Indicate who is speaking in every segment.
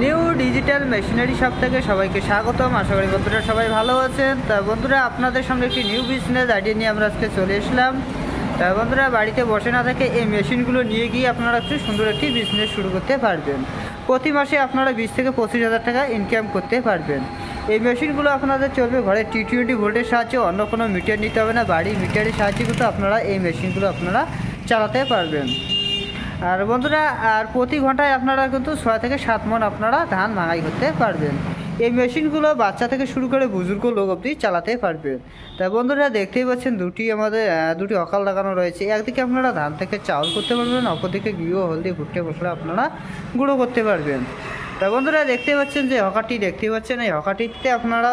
Speaker 1: New digital machinery shop থেকে সবাইকে স্বাগতম। আশা করি বন্ধুরা সবাই ভালো আছেন। তা বন্ধুরা, আপনাদের সামনে একটি নিউ বিজনেস আইডিয়া নিয়ে আমরা আজকে চলে এসলাম। তা বন্ধুরা, বাড়িতে বসে না থেকে এই মেশিনগুলো নিয়ে গিয়ে আপনারা একটু সুন্দর একটি বিজনেস শুরু করতে পারবেন। প্রতি মাসে আপনারা 20 থেকে 25 হাজার টাকা ইনকাম করতে পারবেন। এই মেশিনগুলো আপনাদের চলবে ঘরে T20 ভোল্টের সাহায্যে, অন্য কোনো মিটার নিতে হবে না, বাড়ির মিটারের সাহায্যে কিন্তু আপনারা এই মেশিনগুলো আপনারা চালাতে পারবেন। আর বন্ধুরা, আর প্রতি ঘন্টায় আপনারা কিন্তু 6 থেকে 7 মণ আপনারা ধান ভাঙাই করতে পারবেন। এই মেশিনগুলো বাচ্চা থেকে শুরু করে বুজুর্গ লোক অবধি চালাতে পারবেন। তা বন্ধুরা, দেখতেই পাচ্ছেন দুটি অকাল লাগানো রয়েছে। একদিকে আপনারা ধান থেকে চাউল করতে পারবেন, অপরদিকে ঘিও, হলদি, ভুট্টে মশলা আপনারা গুঁড়ো করতে পারবেন। তা বন্ধুরা, দেখতে পাচ্ছেন যে হকারটি দেখতে পাচ্ছেন, এই হকারটিতে আপনারা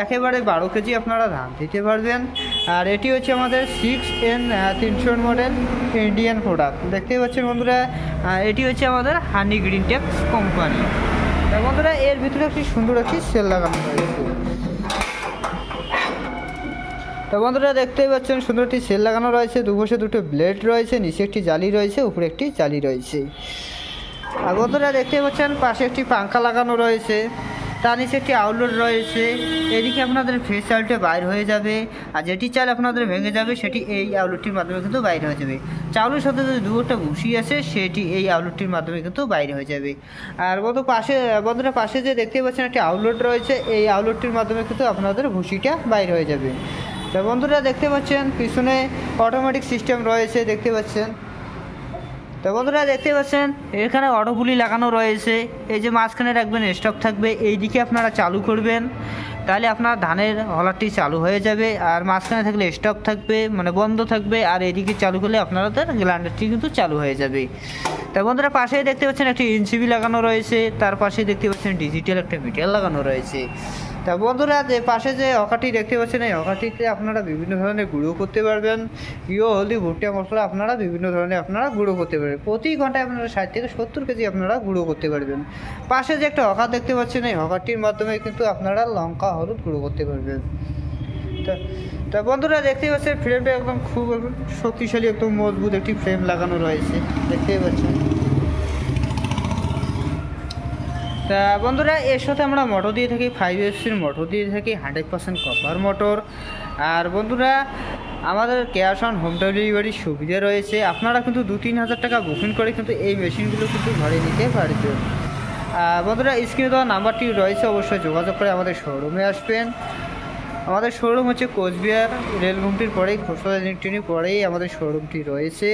Speaker 1: একেবারে 12 কেজি আপনারা ধান দিতে পারবেন। আর এটি হচ্ছে আমাদের 6N300 মডেল ইন্ডিয়ান প্রোডাক্ট। দেখতেই পাচ্ছেন বন্ধুরা, এটি হচ্ছে আমাদের হানি গ্রিন টেক্স কোম্পানি। তা বন্ধুরা, এর ভিতরে একটি সুন্দর একটি সেল লাগানো রয়েছে। তো বন্ধুরা, দেখতেই পাচ্ছেন সুন্দর একটি সেল লাগানো রয়েছে। দুপাশে দুটো ব্লেড রয়েছে, নিচে একটি জালি রয়েছে, উপরে একটি জালি রয়েছে। আর বন্ধুরা, দেখতে পাচ্ছেন পাশে একটি পাঙ্খা লাগানো রয়েছে, তার নিচে একটি আউটলেট রয়েছে। এদিকে আপনাদের ফ্রেশ চালটা বাইর হয়ে যাবে, আর যেটি চাল আপনাদের ভেঙে যাবে সেটি এই আউটলেটটির মাধ্যমে কিন্তু বাইরে হয়ে যাবে। চাউলের সাথে যে দুটো ভুসি আছে সেটি এই আউটলেটটির মাধ্যমে কিন্তু বাইরে হয়ে যাবে। আর বন্ধুরা পাশে যে দেখতে পাচ্ছেন একটি আউটলেট রয়েছে, এই আউটলেটটির মাধ্যমে কিন্তু আপনাদের ভুসিটা বাইরে হয়ে যাবে। তো বন্ধুরা, দেখতে পাচ্ছেন পিছনে অটোমেটিক সিস্টেম রয়েছে, দেখতে পাচ্ছেন। তো বন্ধুরা, দেখতে পাচ্ছেন এখানে অটোপুলি লাগানো রয়েছে। এই যে মাঝখানে রাখবেন, স্টপ থাকবে, এই দিকে আপনারা চালু করবেন, তাহলে আপনার ধানের হলারটি চালু হয়ে যাবে। আর মাঝখানে থাকলে স্টপ থাকবে, মানে বন্ধ থাকবে, আর এদিকে চালু করলে আপনাদের গ্রাইন্ডারটি কিন্তু চালু হয়ে যাবে। তা বন্ধুরা, পাশেই দেখতে পাচ্ছেন একটি এনসিবি লাগানো রয়েছে, তার পাশে দেখতে পাচ্ছেন ডিজিটাল একটা মিটার লাগানো রয়েছে। তা বন্ধুরা, যে পাশে যে হকারটি দেখতে পাচ্ছেন, এই হকারটিতে আপনারা বিভিন্ন ধরনের গুঁড়ো করতে পারবেন। ঘিও, হলদি, ভুট্টা মশলা আপনারা বিভিন্ন ধরনের আপনারা গুঁড়ো করতে পারবেন। প্রতি ঘন্টায় আপনারা 60 থেকে 70 কেজি আপনারা গুঁড়ো করতে পারবেন। পাশে যে একটা হকার দেখতে পাচ্ছেন, এই হকারটির মাধ্যমে কিন্তু আপনারা লঙ্কা, হলুদ গুঁড়ো করতে পারবেন। তা বন্ধুরা, দেখতেই পাচ্ছেন ফ্রেমটা একদম খুব শক্তিশালী, একদম মজবুত একটি ফ্রেম লাগানো রয়েছে, দেখতেই পাচ্ছেন। তা বন্ধুরা, এর সাথে আমরা মোটর দিয়ে থাকি 5 HP মোটর দিয়ে থাকি, 100% কপার মোটর। আর বন্ধুরা, আমাদের ক্যাশ অন হোম ডেলিভারির সুবিধা রয়েছে। আপনারা কিন্তু 2-3 হাজার টাকা বুকিং করে কিন্তু এই মেশিনগুলো কিন্তু ঘরে নিতে পারবেন। বন্ধুরা, স্ক্রিনে দেওয়া নাম্বারটি রয়েছে, অবশ্যই যোগাযোগ করে আমাদের শোরুমে আসবেন। আমাদের শোরুম হচ্ছে কোচবিহার রেলঘুমটির পরেই, খোসলা ইলেকট্রনিক পরেই আমাদের শোরুমটি রয়েছে।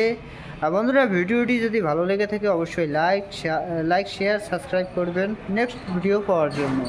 Speaker 1: আর বন্ধুরা, ভিডিওটি যদি ভালো লেগে থাকে অবশ্যই লাইক, শেয়ার, সাবস্ক্রাইব করবেন নেক্সট ভিডিও পাওয়ার জন্য।